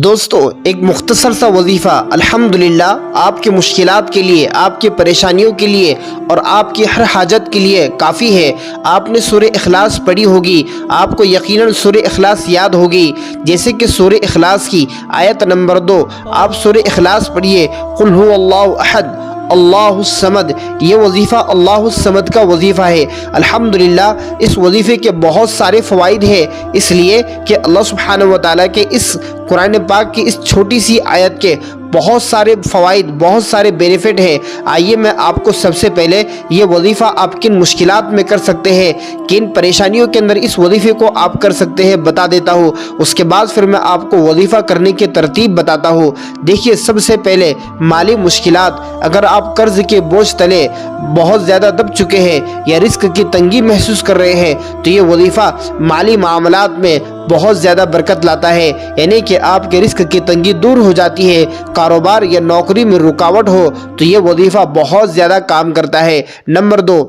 دوستو ایک مختصر سا وظیفہ الحمدللہ آپ کے مشکلات کے لیے، آپ کے پریشانیوں کے لیے اور آپ کی ہر حاجت کے لیے کافی ہے۔ آپ نے سورہ اخلاص پڑھی ہوگی، آپ کو یقیناً سورہ اخلاص یاد ہوگی، جیسے کہ سورہ اخلاص کی آیت نمبر 2 آپ سورہ اخلاص پڑھیے، قل هو اللہ احد اللہ الصمد۔ یہ وظیفہ اللہ الصمد کا وظیفہ ہے۔ الحمدللہ اس وظیفے کے بہت سارے فوائد ہیں، اس لیے کہ اللہ سبحانہ و تعالیٰ کے اس قرآن پاک کی اس چھوٹی سی آیت کے بہت سارے فوائد، بہت سارے بینیفٹ ہیں۔ آئیے میں آپ کو سب سے پہلے یہ وظیفہ آپ کن مشکلات میں کر سکتے ہیں، کن پریشانیوں کے اندر اس وظیفے کو آپ کر سکتے ہیں بتا دیتا ہوں۔ اس کے بعد پھر میں آپ کو وظیفہ کرنے کی ترتیب بتاتا ہوں۔ دیکھیے، سب سے پہلے مالی مشکلات۔ اگر آپ قرض کے بوجھ تلے بہت زیادہ دب چکے ہیں یا رزق کی تنگی محسوس کر رہے ہیں تو یہ وظیفہ مالی معاملات میں بہت زیادہ برکت لاتا ہے، یعنی کہ آپ کے رزق کی تنگی دور ہو جاتی ہے۔ کاروبار یا نوکری میں رکاوٹ ہو تو یہ وظیفہ بہت زیادہ کام کرتا ہے۔ نمبر 2،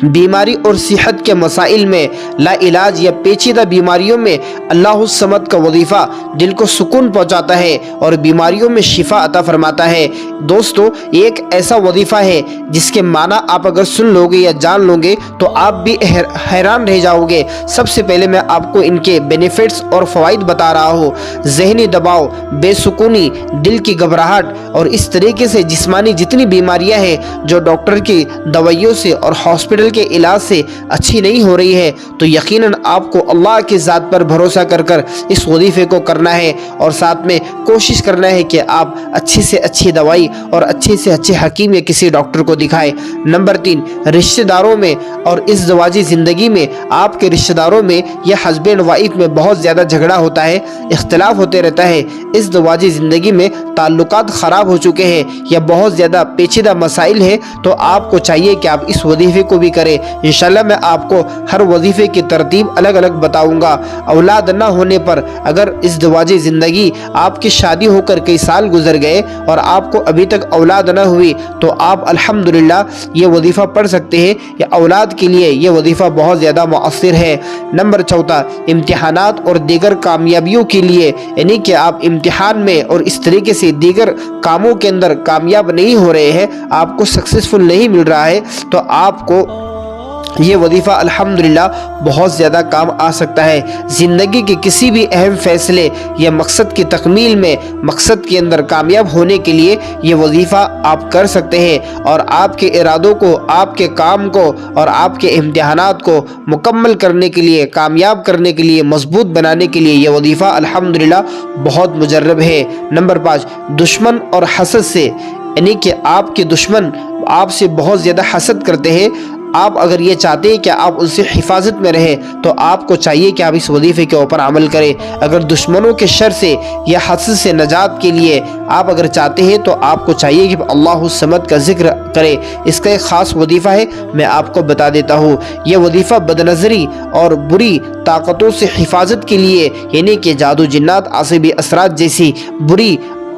بیماری اور صحت کے مسائل میں، لا علاج یا پیچیدہ بیماریوں میں اللہ الصمد کا وظیفہ دل کو سکون پہنچاتا ہے اور بیماریوں میں شفا عطا فرماتا ہے۔ دوستو، یہ ایک ایسا وظیفہ ہے جس کے معنی آپ اگر سن لو گے یا جان لو گے تو آپ بھی حیران رہ جاؤ گے۔ سب سے پہلے میں آپ کو ان کے بینیفٹس اور فوائد بتا رہا ہوں۔ ذہنی دباؤ، بے سکونی، دل کی گھبراہٹ اور اس طریقے سے جسمانی جتنی بیماریاں ہیں جو ڈاکٹر کی دوائیوں سے اور ہاسپٹل کے علاج سے اچھی نہیں ہو رہی ہے، تو یقیناً آپ کو اللہ کی ذات پر بھروسہ کر کر اس وظیفے کو کرنا ہے اور ساتھ میں کوشش کرنا ہے کہ آپ اچھی سے اچھی دوائی اور اچھے سے اچھے حکیم یا کسی ڈاکٹر کو دکھائیں۔ نمبر 3، رشتہ داروں میں اور اس زواجی زندگی میں، آپ کے رشتہ داروں میں یا ہسبینڈ وائف میں بہت زیادہ جھگڑا ہوتا ہے، اختلاف ہوتے رہتا ہے، اس زواجی زندگی میں تعلقات خراب ہو چکے ہیں یا بہت زیادہ پیچیدہ مسائل ہیں، تو آپ کو چاہیے کہ آپ اس وظیفے کو بھی کریں۔ انشاءاللہ میں آپ کو ہر وظیفے کی ترتیب الگ الگ بتاؤں گا۔ اولاد نہ ہونے پر، اگر اس زواجی زندگی آپ کی شادی ہو کر کئی سال گزر گئے اور آپ کو ابھی تک اولاد نہ ہوئی تو آپ الحمدللہ یہ وظیفہ پڑھ سکتے ہیں۔ یا اولاد کے لیے یہ وظیفہ بہت زیادہ مؤثر ہے۔ نمبر 4، امتحانات اور دیگر کامیابیوں کے لیے، یعنی کہ آپ امتحان میں اور اس طریقے سے دیگر کاموں کے اندر کامیاب نہیں ہو رہے ہیں، آپ کو سکسیسفل نہیں مل رہا ہے، تو آپ کو یہ وظیفہ الحمدللہ بہت زیادہ کام آ سکتا ہے۔ زندگی کے کسی بھی اہم فیصلے یا مقصد کی تکمیل میں، مقصد کے اندر کامیاب ہونے کے لیے یہ وظیفہ آپ کر سکتے ہیں اور آپ کے ارادوں کو، آپ کے کام کو اور آپ کے امتحانات کو مکمل کرنے کے لیے، کامیاب کرنے کے لیے، مضبوط بنانے کے لیے یہ وظیفہ الحمدللہ بہت مجرب ہے۔ نمبر 5، دشمن اور حسد سے، یعنی کہ آپ کے دشمن آپ سے بہت زیادہ حسد کرتے ہیں، آپ اگر یہ چاہتے ہیں کہ آپ ان سے حفاظت میں رہیں تو آپ کو چاہیے کہ آپ اس وظیفے کے اوپر عمل کریں۔ اگر دشمنوں کے شر سے یا حسد سے نجات کے لیے آپ اگر چاہتے ہیں تو آپ کو چاہیے کہ اللہ الصمد کا ذکر کریں۔ اس کا ایک خاص وظیفہ ہے، میں آپ کو بتا دیتا ہوں۔ یہ وظیفہ بدنظری اور بری طاقتوں سے حفاظت کے لیے، یعنی کہ جادو، جنات، عصبی اثرات جیسی بری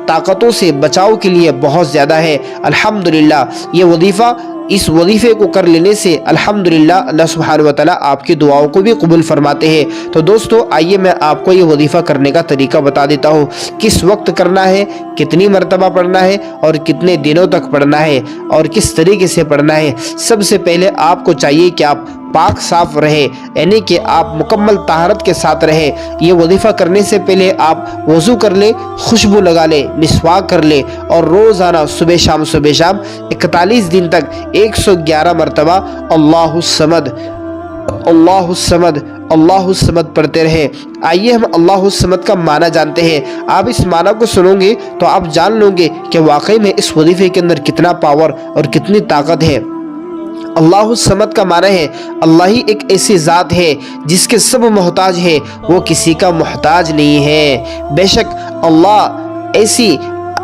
طاقتوں سے بچاؤ کے لیے بہت زیادہ ہے۔ الحمدللہ یہ وظیفہ، اس وظیفے کو کر لینے سے الحمدللہ اللہ سبحانہ وتعالی آپ کی دعاؤں کو بھی قبول فرماتے ہیں۔ تو دوستو، آئیے میں آپ کو یہ وظیفہ کرنے کا طریقہ بتا دیتا ہوں، کس وقت کرنا ہے، کتنی مرتبہ پڑھنا ہے اور کتنے دنوں تک پڑھنا ہے اور کس طریقے سے پڑھنا ہے۔ سب سے پہلے آپ کو چاہیے کہ آپ پاک صاف رہے، یعنی کہ آپ مکمل طہارت کے ساتھ رہے۔ یہ وظیفہ کرنے سے پہلے آپ وضو کر لیں، خوشبو لگا لیں، مسواک کر لیں اور روزانہ صبح شام 41 دن تک 111 مرتبہ اللہ الصمد اللہ الصمد اللہ الصمد پڑھتے رہے۔ آئیے ہم اللہ الصمد کا معنی جانتے ہیں۔ آپ اس معنی کو سنو گے تو آپ جان لو گے کہ واقعی میں اس وظیفے کے اندر کتنا پاور اور کتنی طاقت ہے۔ اللہ الصمد کا معنی ہے اللہ ہی ایک ایسی ذات ہے جس کے سب محتاج ہے، وہ کسی کا محتاج نہیں ہے۔ بے شک اللہ ایسی